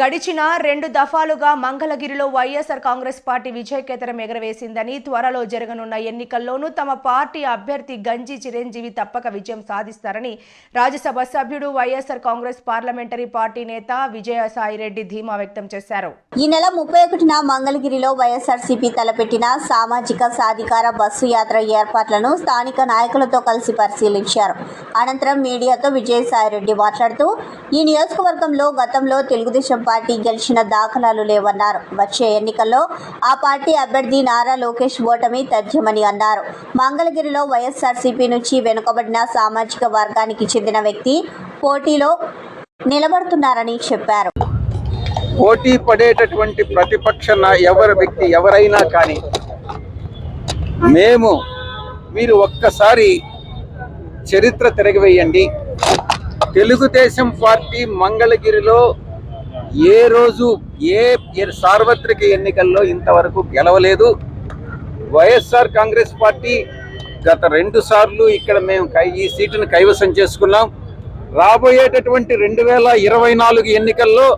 గడిచిన 2 దఫాలుగా మంగళగిరిలో వైఎస్ఆర్ కాంగ్రెస్ పార్టీ విజయకేతనం ఎగరవేసిందని, త్వరలో జరగనున్న ఎన్నికల్లోనూ తమ పార్టీ అభ్యర్థి గంజి చిరంజీవి తప్పక విజయం సాధిస్తారని రాజ్యసభ సభ్యుడు వైఎస్ఆర్ కాంగ్రెస్ పార్లమెంటరీ పార్టీ నేత విజయసాయిరెడ్డి ధీమా వ్యక్తం చేశారు. ఈ నెల 31న మంగళగిరిలో వైఎస్ఆర్సీపీ తలపెట్టిన సామాజిక సాధికార బస్సు యాత్ర ఏర్పాట్లను స్థానిక నాయకులతో కలిసి పరిశీలించారు. అనంతరం మీడియాతో విజయసాయిరెడ్డి మాట్లాడుతూ, ఈ నియోజకవర్గంలో గతంలో తెలుగుదేశం పార్టీ గెలిచిన దాఖలాలు లేవన్నారు. వచ్చే ఎన్నికల్లో ఆ పార్టీ అభ్యర్థి నారా లోకేష్ ఓటమి తథ్యమని అన్నారు. మంగళగిరిలో వైఎస్ఆర్సీపీ నుంచి వెనుకబడిన సామాజిక వర్గానికి చెందిన వ్యక్తి పోటీలో నిలబడుతున్నారని చెప్పారు. పోటీ పడేటటువంటి ప్రతిపక్ష వ్యక్తి ఎవరైనా కానీ మీరు ఒక్కసారి చరిత్ర తిరగవేయండి. తెలుగుదేశం పార్టీ మంగళగిరిలో ఏ రోజు ఏ సార్వత్రిక ఎన్నికల్లో ఇంతవరకు గెలవలేదు. వైఎస్ఆర్ కాంగ్రెస్ పార్టీ గత 2 సార్లు ఇక్కడ మేము ఈ సీటును కైవసం చేసుకున్నాం. రాబోయేటటువంటి 2024 ఎన్నికల్లో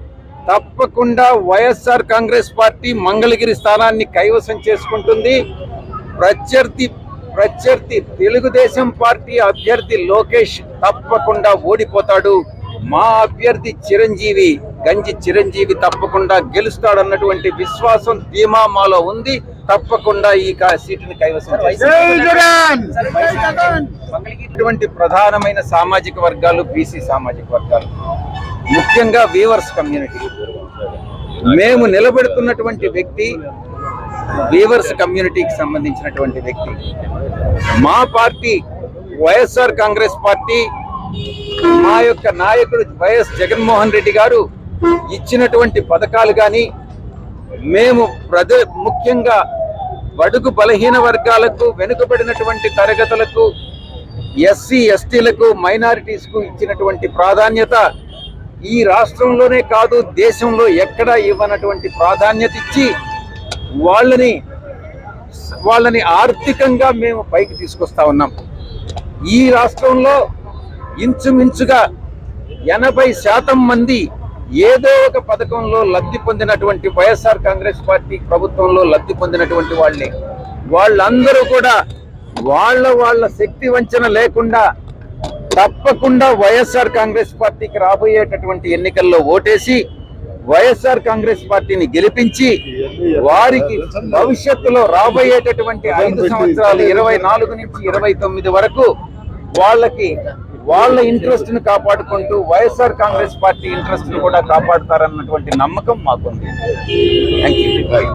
తప్పకుండా వైఎస్ఆర్ కాంగ్రెస్ పార్టీ మంగళగిరి స్థానాన్ని కైవసం చేసుకుంటుంది. ప్రత్యర్థి తెలుగుదేశం పార్టీ అభ్యర్థి లోకేష్ తప్పకుండా ఓడిపోతాడు. మా అభ్యర్థి చిరంజీవి గంజి చిరంజీవి తప్పకుండా గెలుస్తాడన్నటువంటి విశ్వాసం ధీమా మాలో ఉంది. తప్పకుండా ఈ సీటుని కైవసం ఇటువంటి ప్రధానమైన సామాజిక వర్గాలు బీసీ సామాజిక వర్గాలు, ముఖ్యంగా వీవర్స్ కమ్యూనిటీ. మేము నిలబెడుతున్నటువంటి వ్యక్తి వీవర్స్ కమ్యూనిటీకి సంబంధించినటువంటి వ్యక్తి. మా పార్టీ వైఎస్ఆర్ కాంగ్రెస్ పార్టీ, మా యొక్క నాయకుడు వైఎస్ జగన్మోహన్ రెడ్డి గారు ఇచ్చినటువంటి పథకాలు కానీ, మేము ముఖ్యంగా బడుగు బలహీన వర్గాలకు, వెనుకబడినటువంటి తరగతులకు, ఎస్సీ ఎస్టీలకు, మైనారిటీస్కు ఇచ్చినటువంటి ప్రాధాన్యత ఈ రాష్ట్రంలోనే కాదు దేశంలో ఎక్కడా ఇవ్వనటువంటి ప్రాధాన్యత ఇచ్చి వాళ్ళని ఆర్థికంగా మేము పైకి తీసుకొస్తా ఉన్నాం. ఈ రాష్ట్రంలో ఇంచుమించుగా 80% మంది ఏదో ఒక పథకంలో లబ్ధి పొందినటువంటి వైఎస్ఆర్ కాంగ్రెస్ పార్టీ ప్రభుత్వంలో లబ్ధి పొందినటువంటి వాళ్ళందరూ కూడా వాళ్ళ శక్తి వంచన లేకుండా తప్పకుండా వైఎస్ఆర్ కాంగ్రెస్ పార్టీకి రాబోయేటటువంటి ఎన్నికల్లో ఓటేసి వైఎస్ఆర్ కాంగ్రెస్ పార్టీని గెలిపించి వారికి భవిష్యత్తులో రాబోయేటటువంటి 5 సంవత్సరాలు 24 నుంచి 29 వరకు వాళ్ళ ఇంట్రెస్ట్ ను కాపాడుకుంటూ వైఎస్ఆర్ కాంగ్రెస్ పార్టీ ఇంట్రెస్ట్ ను కూడా కాపాడుతారన్నటువంటి నమ్మకం మాకుంది. Thank you.